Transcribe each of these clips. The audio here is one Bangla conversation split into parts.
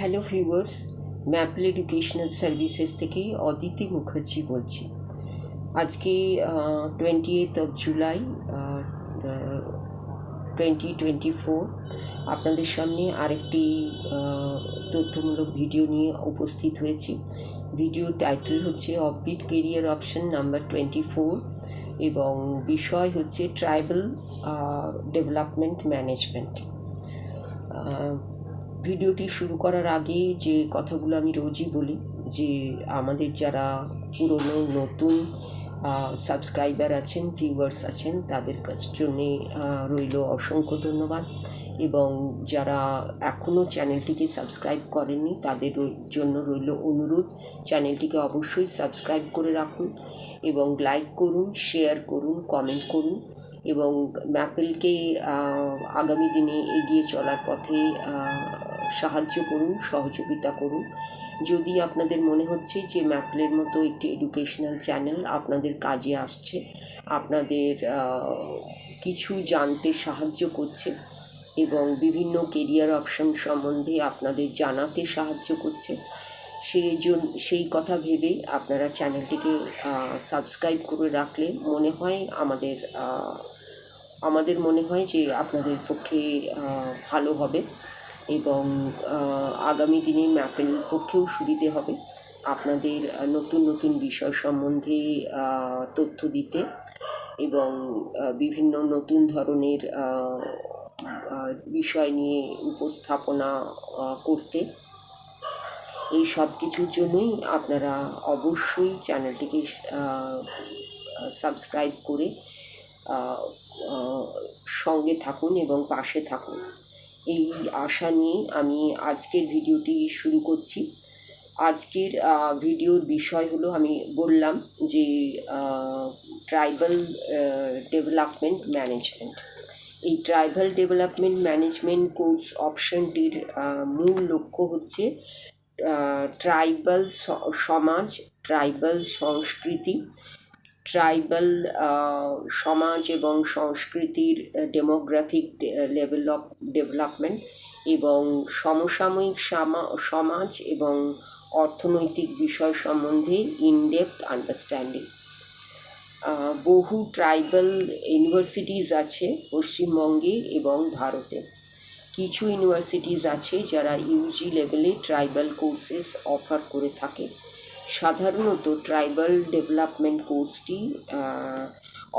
Hello viewers, maple educational services থেকে অদিতি মুখার্জি বলছি। আজকে 28 জুলাই 2024 আপনাদের সামনে আরেকটি তথ্যমূলক ভিডিও নিয়ে উপস্থিত হয়েছি। ভিডিও টাইটেল হচ্ছে অফবিট কেরিয়ার অপশন নাম্বার 24 এবং বিষয় হচ্ছে ট্রাইবাল ডেভেলপমেন্ট ম্যানেজমেন্ট। ভিডিওটি শুরু করার আগে যে কথাগুলো আমি রোজই বলি, যে আমাদের যারা পুরনো নতুন সাবস্ক্রাইবার আছেন, ভিউয়ার্স আছেন, তাদের জন্যে রইল অসংখ্য ধন্যবাদ, এবং যারা এখনও চ্যানেলটিকে সাবস্ক্রাইব করেননি তাদের জন্য রইল অনুরোধ, চ্যানেলটিকে অবশ্যই সাবস্ক্রাইব করে রাখুন এবং লাইক করুন, শেয়ার করুন, কমেন্ট করুন এবং ম্যাপেলকে আগামী দিনে এগিয়ে চলার পথে সাহায্য করুন, সহযোগিতা করুন। যদি আপনাদের মনে হচ্ছে যে ম্যাপলের মতো একটি এডুকেশনাল চ্যানেল আপনাদের কাজে আসছে, আপনাদের কিছু জানতে সাহায্য করছে এবং বিভিন্ন কেরিয়ার অপশন সম্বন্ধে আপনাদের জানাতে সাহায্য করছে, সেই কথা ভেবেই আপনারা চ্যানেলটিকে সাবস্ক্রাইব করে রাখলে আমাদের মনে হয় যে আপনাদের পক্ষে ভালো হবে এবং আগামী দিনে ম্যাপেল পক্ষেও সুবিধে হবে আপনাদের নতুন নতুন বিষয় সম্বন্ধে তথ্য দিতে এবং বিভিন্ন নতুন ধরনের বিষয় নিয়ে উপস্থাপনা করতে। এই সব কিছুর জন্যই আপনারা অবশ্যই চ্যানেলটিকে সাবস্ক্রাইব করে সঙ্গে থাকুন এবং পাশে থাকুন। এই আশা নিয়ে আমি আজকের ভিডিওটি শুরু করছি। আজকের ভিডিওর বিষয় হলো, আমি বললাম যে ট্রাইবাল ডেভেলপমেন্ট ম্যানেজমেন্ট। এই ট্রাইবাল ডেভেলপমেন্ট ম্যানেজমেন্ট কোর্স অপশনটির মূল লক্ষ্য হচ্ছে ট্রাইবাল সমাজ, ট্রাইবাল সংস্কৃতি, ট্রাইবাল সমাজ এবং সংস্কৃতির ডেমোগ্রাফিক লেভেল অফ ডেভেলপমেন্ট এবং সমসাময়িক সমাজ এবং অর্থনৈতিক বিষয় সম্বন্ধে ইনডেপথ আন্ডারস্ট্যান্ডিং। বহু ট্রাইবাল ইউনিভার্সিটিজ আছে পশ্চিমবঙ্গে এবং ভারতে। কিছু ইউনিভার্সিটিজ আছে যারা ইউজি লেভেলে ট্রাইবাল কোর্সেস অফার করে থাকে। সাধারণত ট্রাইবাল ডেভেলপমেন্ট কোর্সটি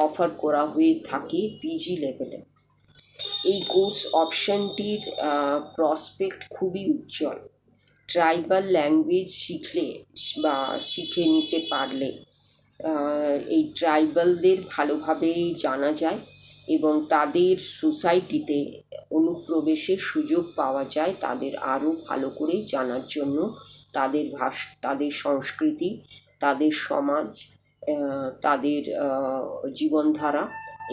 অফার করা হয়ে থাকে পিজি লেভেলে। এই কোর্স অপশনটির প্রসপেক্ট খুবই উজ্জ্বল। ট্রাইবাল ল্যাঙ্গুয়েজ শিখে নিতে পারলে এই ট্রাইবালদের ভালোভাবে জানা যায় এবং তাদের সোসাইটিতে অনুপ্রবেশের সুযোগ পাওয়া যায়, তাদের আরও ভালো করে জানার জন্য, তাদের সংস্কৃতি, তাদের সমাজ, তাদের জীবনধারা,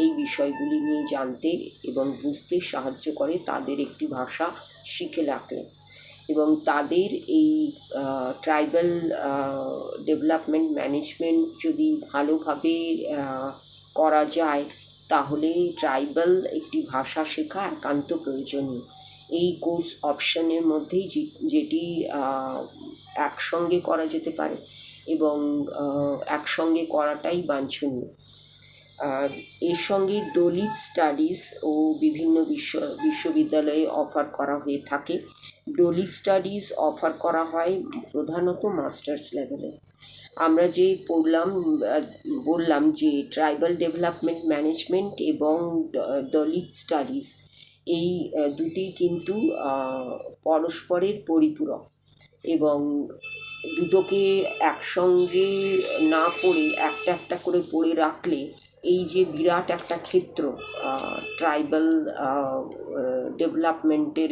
এই বিষয়গুলি নিয়ে জানতে এবং বুঝতে সাহায্য করে তাদের একটি ভাষা শিখে রাখলে। এবং তাদের এই ট্রাইবাল ডেভেলপমেন্ট ম্যানেজমেন্ট যদি ভালোভাবে করা যায় তাহলে ট্রাইবাল একটি ভাষা শেখা একান্ত প্রয়োজনীয়। এই কোর্স অপশনের মধ্যেই যেটি একসঙ্গে করা যেতে পারে এবং একসঙ্গে করাটাই বাঞ্ছনীয়। এর সঙ্গে দলিত স্টাডিজ ও বিভিন্ন বিশ্ববিদ্যালয়ে অফার করা হয়ে থাকে। দলিত স্টাডিজ অফার করা হয় প্রধানত মাস্টার্স লেভেলে। আমরা যে বললাম যে ট্রাইবাল ডেভেলপমেন্ট ম্যানেজমেন্ট এবং দলিত স্টাডিজ, এই দুটি কিন্তু পরস্পরের পরিপূরক এবং দুটোকে একসঙ্গে না পড়ে একটা একটা করে পড়ে রাখলে এই যে বিরাট একটা ক্ষেত্র, ট্রাইবাল ডেভেলপমেন্টের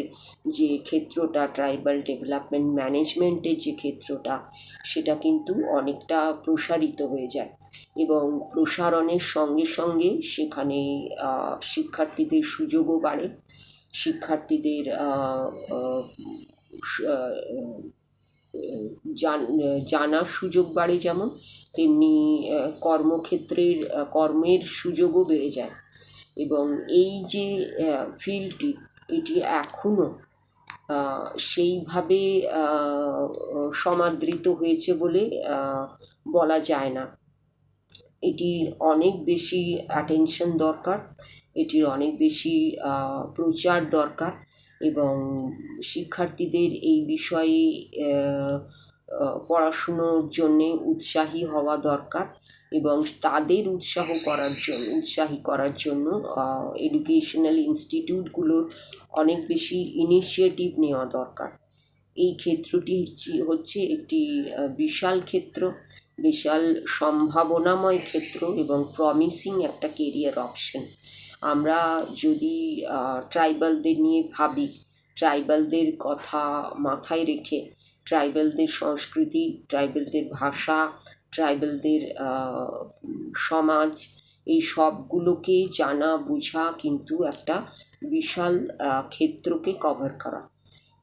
যে ক্ষেত্রটা, ট্রাইবাল ডেভেলপমেন্ট ম্যানেজমেন্টের যে ক্ষেত্রটা, সেটা কিন্তু অনেকটা প্রসারিত হয়ে যায় এবং প্রসারণের সঙ্গে সঙ্গে সেখানে শিক্ষার্থীদের সুযোগও বাড়ে, শিক্ষার্থীদের জানার সুযোগ বাড়ে, যেমন তেমনি কর্মের সুযোগও বেড়ে যায়। এবং এই যে ফিল্ডটি, এটি এখনও সেইভাবে সমাদৃত হয়েছে বলে বলা যায় না। এটি অনেক বেশি অ্যাটেনশন দরকার, এটির অনেক বেশি প্রচার দরকার, এবং শিক্ষার্থীদের এই বিষয়ে পড়াশুনোর জন্যে উৎসাহী হওয়া দরকার, এবং তাদের উৎসাহী করার জন্য এডুকেশনাল ইনস্টিটিউটগুলোর অনেক বেশি ইনিশিয়েটিভ নেওয়া দরকার। এই ক্ষেত্রটি হচ্ছে একটি বিশাল ক্ষেত্র, বিশাল সম্ভাবনাময় ক্ষেত্র এবং প্রমিসিং একটা কেরিয়ার অপশন। আমরা যদি ট্রাইবালদের নিয়ে ভাবি, ট্রাইবালদের কথা মাথায় রেখে, ট্রাইবালদের সংস্কৃতি, ট্রাইবালদের ভাষা, ট্রাইবালদের সমাজ, এই সবগুলোকে জানা বোঝা কিন্তু একটা বিশাল ক্ষেত্রকে কভার করা।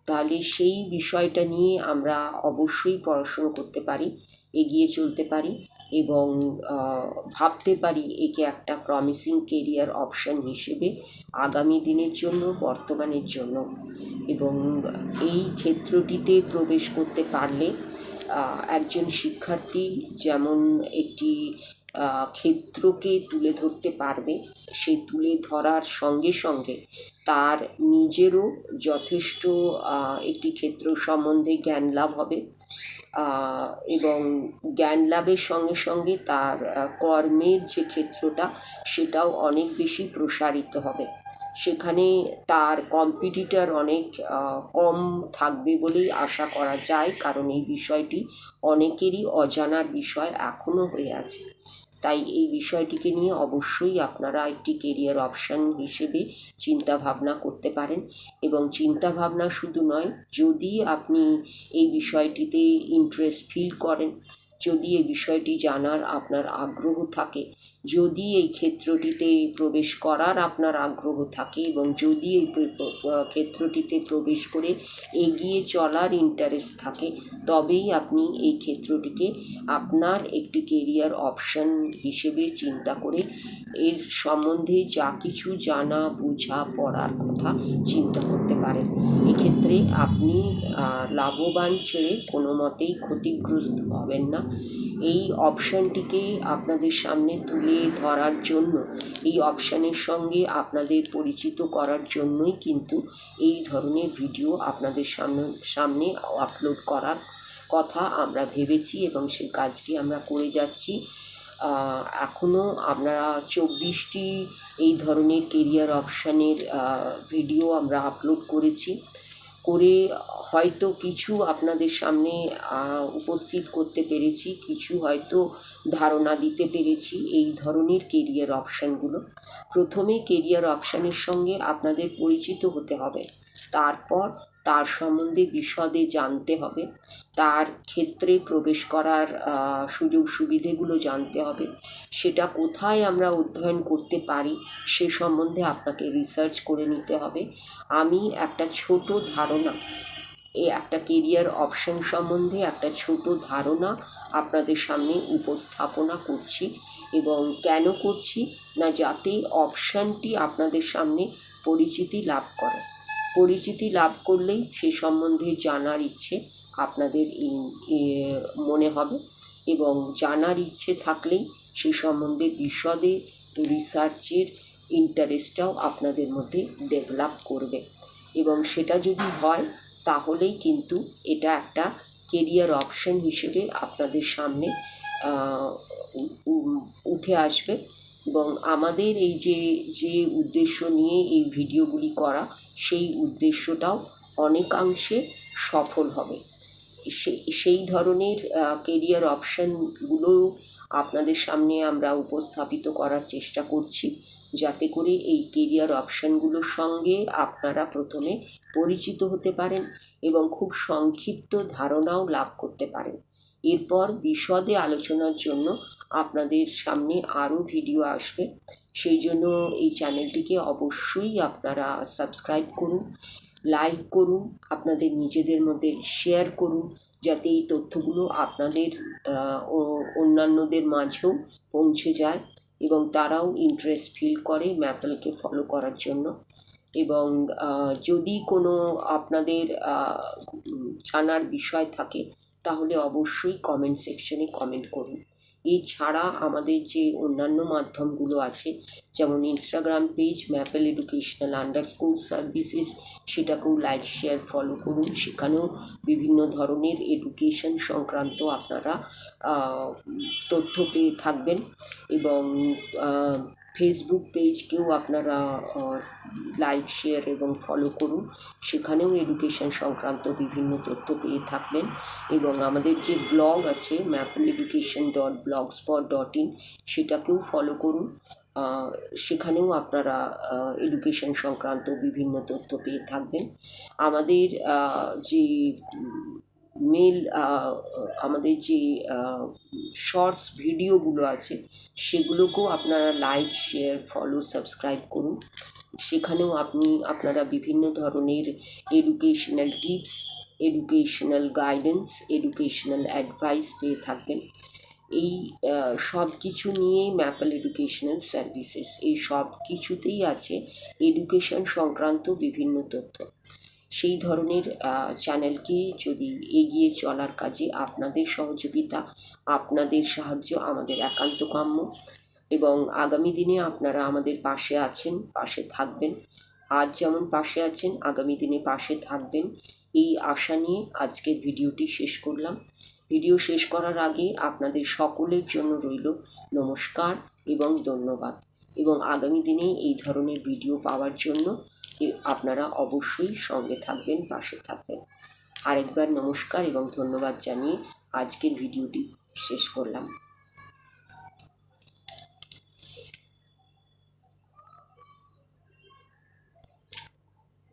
তাহলে সেই বিষয়টা নিয়ে আমরা অবশ্যই পড়াশুনো করতে পারি, এগিয়ে চলতে পারি, এবং ভাবতে পারি একে একটা প্রমিসিং কেরিয়ার অপশন হিসেবে আগামী দিনের জন্য, বর্তমানের জন্য। এবং এই ক্ষেত্রটিতে প্রবেশ করতে পারলে একজন শিক্ষার্থী যেমন একটি ক্ষেত্রকে তুলে ধরতে পারবে, সেই তুলে ধরার সঙ্গে সঙ্গে তার নিজেরও যথেষ্ট একটি ক্ষেত্র সম্বন্ধে জ্ঞান লাভ হবে, এবং জ্ঞান লাভের সঙ্গে সঙ্গে তার কর্মের যে ক্ষেত্রটা সেটাও অনেক বেশি প্রসারিত হবে। সেখানে তার কম্পিটিটর অনেক কম থাকবে বলেই আশা করা যায়, কারণ এই বিষয়টি অনেকেরই অজানার বিষয় এখনও হয়ে আছে। তাই এই বিষয়টিকে নিয়ে অবশ্যই আপনারা একটি কেরিয়ার অপশান হিসেবে চিন্তা ভাবনা করতে পারেন, এবং চিন্তা ভাবনা শুধু নয়, যদি আপনি এই বিষয়টিতে ইন্টারেস্ট ফিল করেন, যদি এই বিষয়টি জানার আপনার আগ্রহ থাকে, যদি এই ক্ষেত্রটিতে প্রবেশ করার আপনার আগ্রহ থাকে, এবং যদি এই ক্ষেত্রটিতে প্রবেশ করে এগিয়ে চলার ইন্টারেস্ট থাকে, তবেই আপনি এই ক্ষেত্রটিকে আপনার একটি কেরিয়ার অপশন হিসেবে চিন্তা করে এর সম্বন্ধে যা কিছু জানা, বোঝা, পড়ার কথা চিন্তা করতে পারেন। এক্ষেত্রে আপনি লাভবান ছেড়ে কোনো মতেই ক্ষতিগ্রস্ত হবেন না। এই অপশানটিকে আপনাদের সামনে তুলে ধরার জন্য, এই অপশানের সঙ্গে আপনাদের পরিচিত করার জন্যই কিন্তু এই ধরনের ভিডিও আপনাদের সামনে আপলোড করার কথা আমরা ভেবেছি, এবং সেই কাজটি আমরা করে যাচ্ছি। এখনও আমরা 24টি এই ধরনের কেরিয়ার অপশানের ভিডিও আমরা আপলোড করেছি, করে হয়তো কিছু আপনাদের সামনে উপস্থিত করতে পেরেছি, কিছু হয়তো ধারণা দিতে পেরেছি এই ধরনের কেরিয়ার অপশানগুলো। প্রথমে কেরিয়ার অপশানের সঙ্গে আপনাদের পরিচিত হতে হবে, তারপর তার সম্বন্ধে বিশদে জানতে হবে, তার ক্ষেত্রে প্রবেশ করার সুযোগ সুবিধেগুলো জানতে হবে, সেটা কোথায় আমরা অধ্যয়ন করতে পারি সে সম্বন্ধে আপনাকে রিসার্চ করে নিতে হবে। আমি একটা ছোট ধারণা, একটা কেরিয়ার অপশন সম্বন্ধে একটা ছোট ধারণা আপনাদের সামনে উপস্থাপনা করছি, এবং কেন করছি না, যাতে অপশানটি আপনাদের সামনে পরিচিতি লাভ করে। পরিচিতি লাভ করলেই সে সম্বন্ধে জানার ইচ্ছে আপনাদের মনে হবে, এবং জানার ইচ্ছে থাকলেই সে সম্বন্ধে বিশদে রিসার্চের ইন্টারেস্টটাও আপনাদের মধ্যে ডেভেলপ করবে, এবং সেটা যদি হয় তাহলেই কিন্তু এটা একটা কেরিয়ার অপশন হিসেবে আপনাদের সামনে উঠে আসবে। এবং আমাদের এই যে উদ্দেশ্য নিয়ে এই ভিডিওগুলি করা, সেই উদ্দেশ্যটাও অনেকাংশে সফল হবে। সেই ধরনের কেরিয়ার অপশানগুলো আপনাদের সামনে আমরা উপস্থাপিত করার চেষ্টা করছি, যাতে করে এই কেরিয়ার অপশানগুলোর সঙ্গে আপনারা প্রথমে পরিচিত হতে পারেন এবং খুব সংক্ষিপ্ত ধারণাও লাভ করতে পারেন। এরপর বিশদে আলোচনার জন্য আপনাদের সামনে আরও ভিডিও আসবে, সেই জন্য এই চ্যানেলটিকে অবশ্যই আপনারা সাবস্ক্রাইব করুন, লাইক করুন, আপনাদের নিজেদের মধ্যে শেয়ার করুন, যাতে এই তথ্যগুলো আপনাদের ও অন্যান্যদের মাঝেও পৌঁছে যায় এবং তারাও ইন্টারেস্ট ফিল করে ম্যাপেলকে ফলো করার জন্য। এবং যদি কোনো আপনাদের জানার বিষয় থাকে তাহলে অবশ্যই কমেন্ট সেকশনে কমেন্ট করুন। এছাড়া আমাদের যে অন্যান্য মাধ্যমগুলো আছে, যেমন ইনস্টাগ্রাম পেজ ম্যাপেল educational_services, সেটাকেও লাইক শেয়ার ফলো করুন। সেখানেও বিভিন্ন ধরনের এডুকেশন সংক্রান্ত আপনারা তথ্য পেয়ে থাকবেন। এবং ফেসবুক পেজকেও আপনারা লাইক শেয়ার এবং ফলো করুন, সেখানেও এডুকেশন সংক্রান্ত বিভিন্ন তথ্য পেয়ে থাকবেন। এবং আমাদের যে ব্লগ আছে mappleeducation.blogspot.in, সেটাকেও ফলো করুন, সেখানেও আপনারা এডুকেশন সংক্রান্ত বিভিন্ন তথ্য পেয়ে থাকবেন। আমাদের যে মেল আমাদের যে শর্টস ভিডিওগুলো আছে সেগুলোকেও আপনারা লাইক শেয়ার ফলো সাবস্ক্রাইব করুন। সেখানেও আপনারা বিভিন্ন ধরনের educational tips, educational guidance, educational advice পেয়ে থাকবেন। এই সব কিছু নিয়েই ম্যাপল এডুকেশনাল সার্ভিসেস, এই সব কিছুতেই আছে এডুকেশন সংক্রান্ত বিভিন্ন তথ্য। সেই ধরনের চ্যানেলকে যদি এগিয়ে চলার কাজে আপনাদের সহযোগিতা, আপনাদের সাহায্য আমাদের একান্ত কাম্য। এবং আগামী দিনে আপনারা আমাদের পাশে আছেন, পাশে থাকবেন। আজ যেমন পাশে আছেন, আগামী দিনে পাশে থাকবেন, এই আশা নিয়ে আজকের ভিডিওটি শেষ করলাম। ভিডিও শেষ করার আগে আপনাদের সকলের জন্য রইল নমস্কার এবং ধন্যবাদ। এবং আগামী দিনে এই ধরনের ভিডিও পাওয়ার জন্য আপনারা অবশ্যই সঙ্গে থাকবেন, পাশে থাকবেন। আরেকবার নমস্কার এবং ধন্যবাদ জানিয়ে আজকের ভিডিওটি শেষ করলাম।